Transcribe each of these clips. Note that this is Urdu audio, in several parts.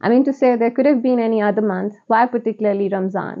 I mean to say there could have been any other month. Why particularly Ramzan?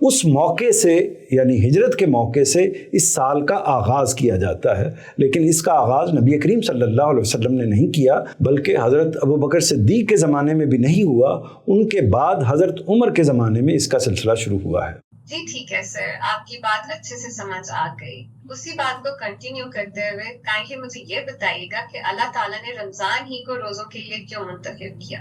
اس موقع سے یعنی ہجرت کے موقع سے اس سال کا آغاز کیا جاتا ہے، لیکن اس کا آغاز نبی کریم صلی اللہ علیہ وسلم نے نہیں کیا، بلکہ حضرت ابوبکر صدیق کے زمانے میں بھی نہیں ہوا، ان کے بعد حضرت عمر کے زمانے میں اس کا سلسلہ شروع ہوا ہے۔ جی ٹھیک ہے سر، آپ کی بات اچھے سے سمجھ آ گئی۔ اسی بات کو کنٹینیو کرتے ہوئے کائنڈلی مجھے یہ بتائیے گا کہ اللہ تعالیٰ نے رمضان ہی کو روزوں کے لیے کیوں منتخب کیا؟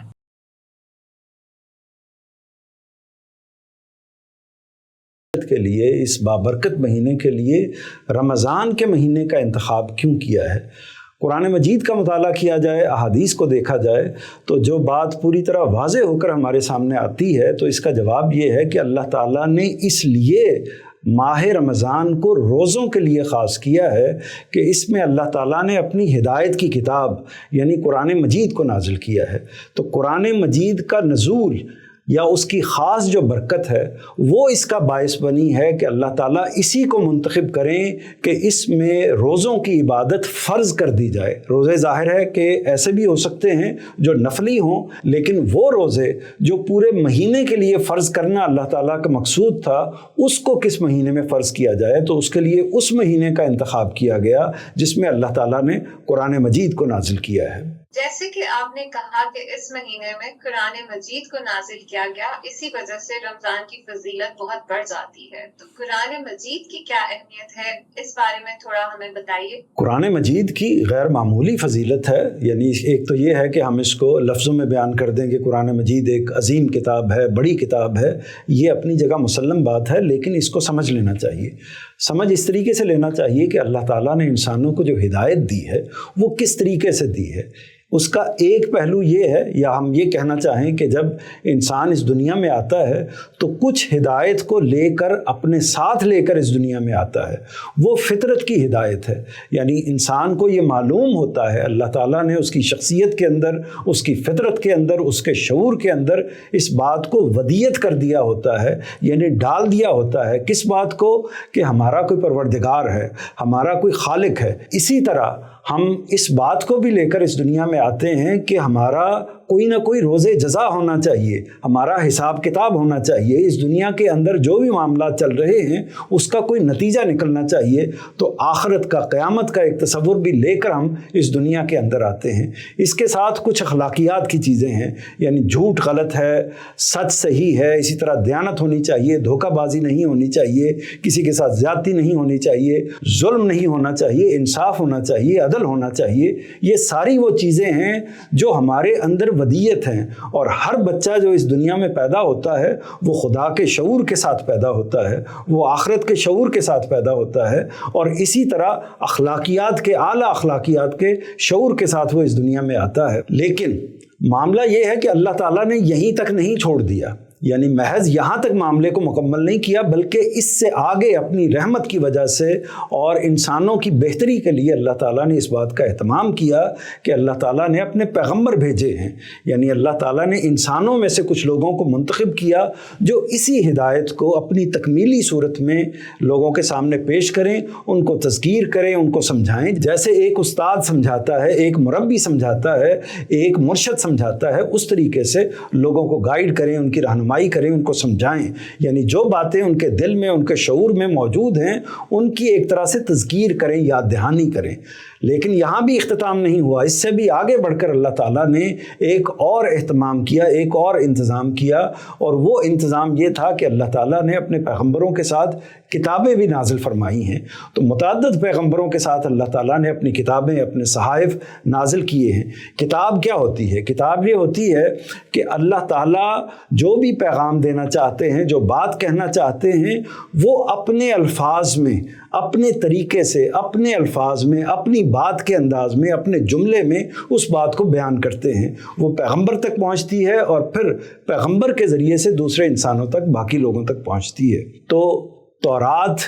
کے لیے، اس بابرکت مہینے کے لیے رمضان کے مہینے کا انتخاب کیوں کیا ہے؟ قرآن مجید کا مطالعہ کیا جائے، احادیث کو دیکھا جائے تو جو بات پوری طرح واضح ہو کر ہمارے سامنے آتی ہے تو اس کا جواب یہ ہے کہ اللہ تعالیٰ نے اس لیے ماہ رمضان کو روزوں کے لیے خاص کیا ہے کہ اس میں اللہ تعالیٰ نے اپنی ہدایت کی کتاب یعنی قرآن مجید کو نازل کیا ہے۔ تو قرآن مجید کا نزول یا اس کی خاص جو برکت ہے وہ اس کا باعث بنی ہے کہ اللہ تعالیٰ اسی کو منتخب کریں کہ اس میں روزوں کی عبادت فرض کر دی جائے۔ روزے ظاہر ہے کہ ایسے بھی ہو سکتے ہیں جو نفلی ہوں، لیکن وہ روزے جو پورے مہینے کے لیے فرض کرنا اللہ تعالیٰ کا مقصود تھا، اس کو کس مہینے میں فرض کیا جائے، تو اس کے لیے اس مہینے کا انتخاب کیا گیا جس میں اللہ تعالیٰ نے قرآن مجید کو نازل کیا ہے۔ جیسے کہ آپ نے کہا کہ اس مہینے میں قرآن مجید کو نازل کیا گیا، اسی وجہ سے رمضان کی فضیلت بہت بڑھ جاتی ہے، تو قرآن مجید کی کیا اہمیت ہے، اس بارے میں تھوڑا ہمیں بتائیے۔ قرآن مجید کی غیر معمولی فضیلت ہے، یعنی ایک تو یہ ہے کہ ہم اس کو لفظوں میں بیان کر دیں کہ قرآن مجید ایک عظیم کتاب ہے، بڑی کتاب ہے، یہ اپنی جگہ مسلم بات ہے، لیکن اس کو سمجھ لینا چاہیے۔ سمجھ اس طریقے سے لینا چاہیے کہ اللہ تعالیٰ نے انسانوں کو جو ہدایت دی ہے وہ کس طریقے سے دی ہے۔ اس کا ایک پہلو یہ ہے، یا ہم یہ کہنا چاہیں کہ جب انسان اس دنیا میں آتا ہے تو کچھ ہدایت کو لے کر اپنے ساتھ لے کر اس دنیا میں آتا ہے، وہ فطرت کی ہدایت ہے۔ یعنی انسان کو یہ معلوم ہوتا ہے، اللہ تعالیٰ نے اس کی شخصیت کے اندر، اس کی فطرت کے اندر، اس کے شعور کے اندر اس بات کو ودیت کر دیا ہوتا ہے، یعنی ڈال دیا ہوتا ہے۔ کس بات کو؟ کہ ہمارا کوئی پروردگار ہے، ہمارا کوئی خالق ہے۔ اسی طرح ہم اس بات کو بھی لے کر اس دنیا میں آتے ہیں کہ ہمارا کوئی نہ کوئی روز جزا ہونا چاہیے، ہمارا حساب کتاب ہونا چاہیے، اس دنیا کے اندر جو بھی معاملات چل رہے ہیں اس کا کوئی نتیجہ نکلنا چاہیے۔ تو آخرت کا، قیامت کا ایک تصور بھی لے کر ہم اس دنیا کے اندر آتے ہیں۔ اس کے ساتھ کچھ اخلاقیات کی چیزیں ہیں، یعنی جھوٹ غلط ہے، سچ صحیح ہے، اسی طرح دیانت ہونی چاہیے، دھوکہ بازی نہیں ہونی چاہیے، کسی کے ساتھ زیادتی نہیں ہونی چاہیے، ظلم نہیں ہونا چاہیے، انصاف ہونا چاہیے، عدل ہونا چاہیے۔ یہ ساری وہ چیزیں ہیں جو ہمارے اندر ودیت ہیں، اور ہر بچہ جو اس دنیا میں پیدا ہوتا ہے وہ خدا کے شعور کے ساتھ پیدا ہوتا ہے، وہ آخرت کے شعور کے ساتھ پیدا ہوتا ہے، اور اسی طرح اخلاقیات کے، اعلیٰ اخلاقیات کے شعور کے ساتھ وہ اس دنیا میں آتا ہے۔ لیکن معاملہ یہ ہے کہ اللہ تعالیٰ نے یہیں تک نہیں چھوڑ دیا، یعنی محض یہاں تک معاملے کو مکمل نہیں کیا، بلکہ اس سے آگے اپنی رحمت کی وجہ سے اور انسانوں کی بہتری کے لیے اللہ تعالیٰ نے اس بات کا اہتمام کیا کہ اللہ تعالیٰ نے اپنے پیغمبر بھیجے ہیں۔ یعنی اللہ تعالیٰ نے انسانوں میں سے کچھ لوگوں کو منتخب کیا جو اسی ہدایت کو اپنی تکمیلی صورت میں لوگوں کے سامنے پیش کریں، ان کو تذکیر کریں، ان کو سمجھائیں۔ جیسے ایک استاد سمجھاتا ہے، ایک مربی سمجھاتا ہے، ایک مرشد سمجھاتا ہے، اس طریقے سے لوگوں کو گائیڈ کریں، ان کی رہنمائی کریں، ان کو سمجھائیں۔ یعنی جو باتیں ان کے دل میں، ان کے شعور میں موجود ہیں، ان کی ایک طرح سے تذکیر کریں، یاد دہانی کریں۔ لیکن یہاں بھی اختتام نہیں ہوا، اس سے بھی آگے بڑھ کر اللہ تعالیٰ نے ایک اور اہتمام کیا، ایک اور انتظام کیا، اور وہ انتظام یہ تھا کہ اللہ تعالیٰ نے اپنے پیغمبروں کے ساتھ کتابیں بھی نازل فرمائی ہیں۔ تو متعدد پیغمبروں کے ساتھ اللہ تعالیٰ نے اپنی کتابیں، اپنے صحائف نازل کیے ہیں۔ کتاب کیا ہوتی ہے؟ کتاب یہ ہوتی ہے کہ اللہ تعالیٰ جو بھی پیغام دینا چاہتے ہیں، جو بات کہنا چاہتے ہیں، وہ اپنے الفاظ میں، اپنے طریقے سے، اپنے الفاظ میں، اپنی بات کے انداز میں، اپنے جملے میں اس بات کو بیان کرتے ہیں۔ وہ پیغمبر تک پہنچتی ہے اور پھر پیغمبر کے ذریعے سے دوسرے انسانوں تک، باقی لوگوں تک پہنچتی ہے۔ تو تورات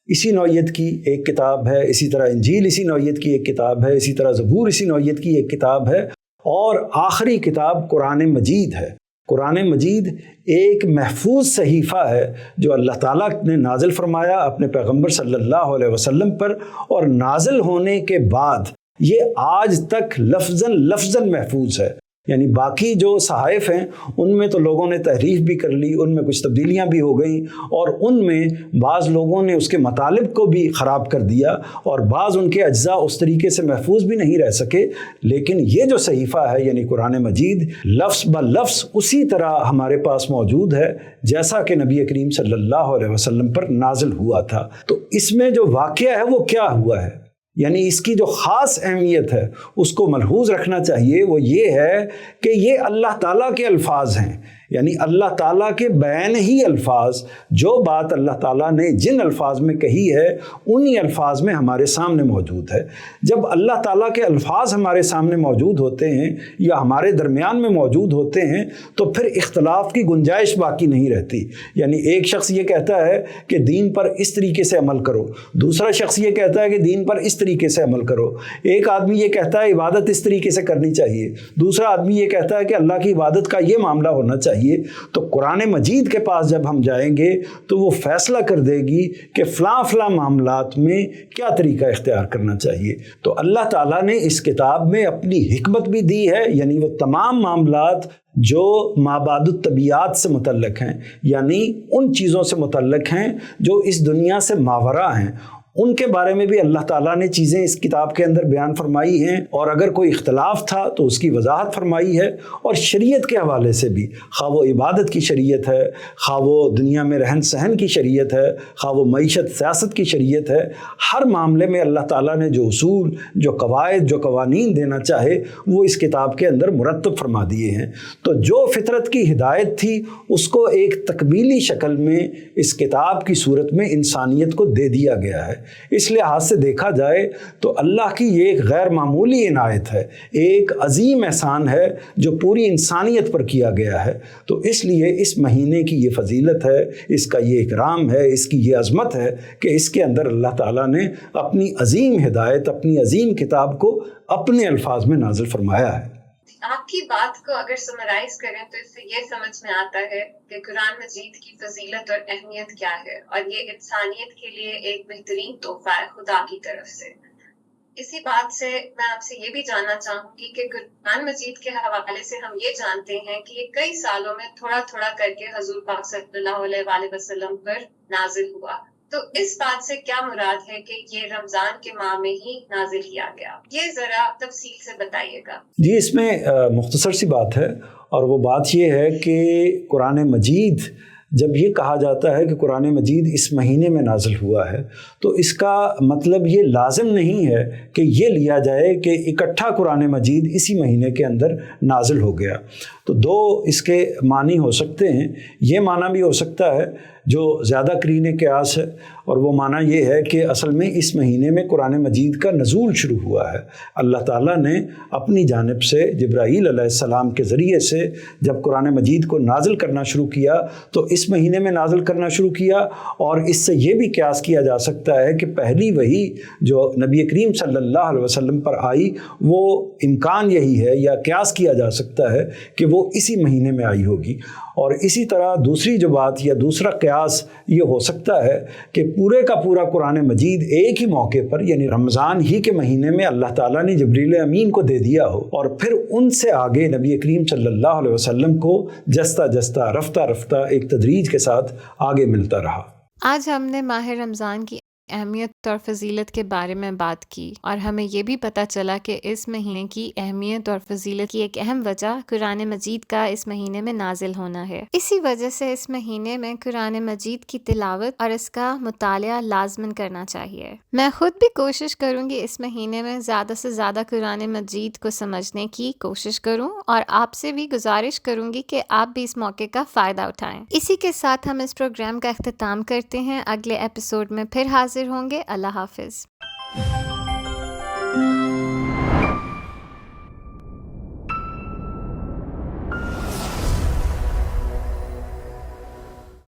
اسی نوعیت کی ایک کتاب ہے، اسی طرح انجیل اسی نوعیت کی ایک کتاب ہے، اسی طرح زبور اسی نوعیت کی ایک کتاب ہے، اور آخری کتاب قرآن مجید ہے۔ قرآن مجید ایک محفوظ صحیفہ ہے جو اللہ تعالیٰ نے نازل فرمایا اپنے پیغمبر صلی اللہ علیہ وسلم پر، اور نازل ہونے کے بعد یہ آج تک لفظاً محفوظ ہے۔ یعنی باقی جو صحائف ہیں ان میں تو لوگوں نے تحریف بھی کر لی، ان میں کچھ تبدیلیاں بھی ہو گئیں، اور ان میں بعض لوگوں نے اس کے مطالب کو بھی خراب کر دیا، اور بعض ان کے اجزاء اس طریقے سے محفوظ بھی نہیں رہ سکے۔ لیکن یہ جو صحیفہ ہے یعنی قرآن مجید لفظ بلفظ اسی طرح ہمارے پاس موجود ہے جیسا کہ نبی کریم صلی اللہ علیہ وسلم پر نازل ہوا تھا۔ تو اس میں جو واقعہ ہے وہ کیا ہوا ہے، یعنی اس کی جو خاص اہمیت ہے اس کو ملحوظ رکھنا چاہیے، وہ یہ ہے کہ یہ اللہ تعالیٰ کے الفاظ ہیں، یعنی اللہ تعالیٰ کے بیان ہی الفاظ، جو بات اللہ تعالیٰ نے جن الفاظ میں کہی ہے انہی الفاظ میں ہمارے سامنے موجود ہے۔ جب اللہ تعالیٰ کے الفاظ ہمارے سامنے موجود ہوتے ہیں یا ہمارے درمیان میں موجود ہوتے ہیں تو پھر اختلاف کی گنجائش باقی نہیں رہتی۔ یعنی ایک شخص یہ کہتا ہے کہ دین پر اس طریقے سے عمل کرو، دوسرا شخص یہ کہتا ہے کہ دین پر اس طریقے سے عمل کرو، ایک آدمی یہ کہتا ہے عبادت اس طریقے سے کرنی چاہیے، دوسرا آدمی یہ کہتا ہے کہ اللہ کی عبادت کا یہ معاملہ ہونا چاہیے۔ تو قرآن مجید کے پاس جب ہم جائیں گے تو وہ فیصلہ کر دے گی کہ فلاں فلاں معاملات میں کیا طریقہ اختیار کرنا چاہیے۔ تو اللہ تعالیٰ نے اس کتاب میں اپنی حکمت بھی دی ہے، یعنی وہ تمام معاملات جو مابعد الطبیعات سے متعلق ہیں، یعنی ان چیزوں سے متعلق ہیں جو اس دنیا سے ماوراء ہیں، ان کے بارے میں بھی اللہ تعالیٰ نے چیزیں اس کتاب کے اندر بیان فرمائی ہیں، اور اگر کوئی اختلاف تھا تو اس کی وضاحت فرمائی ہے۔ اور شریعت کے حوالے سے بھی، خواہ وہ عبادت کی شریعت ہے، خواہ وہ دنیا میں رہن سہن کی شریعت ہے، خواہ وہ معیشت سیاست کی شریعت ہے، ہر معاملے میں اللہ تعالیٰ نے جو اصول، جو قواعد، جو قوانین دینا چاہے وہ اس کتاب کے اندر مرتب فرما دیے ہیں۔ تو جو فطرت کی ہدایت تھی اس کو ایک تکمیلی شکل میں اس کتاب کی صورت میں انسانیت کو دے دیا گیا ہے۔ اس لحاظ سے دیکھا جائے تو اللہ کی یہ ایک غیر معمولی عنایت ہے، ایک عظیم احسان ہے جو پوری انسانیت پر کیا گیا ہے۔ تو اس لیے اس مہینے کی یہ فضیلت ہے، اس کا یہ اکرام ہے، اس کی یہ عظمت ہے کہ اس کے اندر اللہ تعالیٰ نے اپنی عظیم ہدایت، اپنی عظیم کتاب کو اپنے الفاظ میں نازل فرمایا ہے۔ آپ کی بات کو اگر سمرائز کریں تو اس سے یہ سمجھ میں آتا ہے کہ قرآن مجید کی فضیلت اور اہمیت کیا ہے، اور یہ انسانیت کے لیے ایک بہترین تحفہ ہے خدا کی طرف سے۔ اسی بات سے میں آپ سے یہ بھی جاننا چاہوں گی کہ قرآن مجید کے حوالے سے ہم یہ جانتے ہیں کہ یہ کئی سالوں میں تھوڑا تھوڑا کر کے حضور پاک صلی اللہ علیہ وآلہ وسلم پر نازل ہوا، تو اس بات سے کیا مراد ہے کہ یہ رمضان کے ماہ میں ہی نازل کیا گیا؟ یہ ذرا تفصیل سے بتائیے گا۔ جی، اس میں مختصر سی بات ہے، اور وہ بات یہ ہے کہ قرآن مجید جب یہ کہا جاتا ہے کہ قرآن مجید اس مہینے میں نازل ہوا ہے تو اس کا مطلب یہ لازم نہیں ہے کہ یہ لیا جائے کہ اکٹھا قرآن مجید اسی مہینے کے اندر نازل ہو گیا۔ تو دو اس کے معنی ہو سکتے ہیں۔ یہ معنی بھی ہو سکتا ہے جو زیادہ قرین قیاس ہے، اور وہ معنی یہ ہے کہ اصل میں اس مہینے میں قرآن مجید کا نزول شروع ہوا ہے۔ اللہ تعالیٰ نے اپنی جانب سے جبرائیل علیہ السلام کے ذریعے سے جب قرآن مجید کو نازل کرنا شروع کیا تو اس مہینے میں نازل کرنا شروع کیا، اور اس سے یہ بھی قیاس کیا جا سکتا ہے کہ پہلی وحی جو نبی کریم صلی اللہ علیہ وسلم پر آئی وہ امکان یہی ہے یا قیاس کیا جا سکتا ہے کہ وہ اسی مہینے میں آئی ہوگی۔ اور اسی طرح دوسری جو بات یا دوسرا قیاس یہ ہو سکتا ہے کہ پورے کا پورا قرآن مجید ایک ہی موقع پر یعنی رمضان ہی کے مہینے میں اللہ تعالیٰ نے جبریل امین کو دے دیا ہو، اور پھر ان سے آگے نبی کریم صلی اللہ علیہ وسلم کو جستہ جستہ رفتہ رفتہ ایک تدریج کے ساتھ آگے ملتا رہا۔ آج ہم نے ماہ رمضان کی اہمیت اور فضیلت کے بارے میں بات کی، اور ہمیں یہ بھی پتہ چلا کہ اس مہینے کی اہمیت اور فضیلت کی ایک اہم وجہ قرآن مجید کا اس مہینے میں نازل ہونا ہے۔ اسی وجہ سے اس مہینے میں قرآن مجید کی تلاوت اور اس کا مطالعہ لازماً کرنا چاہیے۔ میں خود بھی کوشش کروں گی اس مہینے میں زیادہ سے زیادہ قرآن مجید کو سمجھنے کی کوشش کروں، اور آپ سے بھی گزارش کروں گی کہ آپ بھی اس موقع کا فائدہ اٹھائیں۔ اسی کے ساتھ ہم اس پروگرام کا اختتام کرتے ہیں۔ اگلے ایپیسوڈ میں پھر حاضر ہوں گے۔ اللہ حافظ۔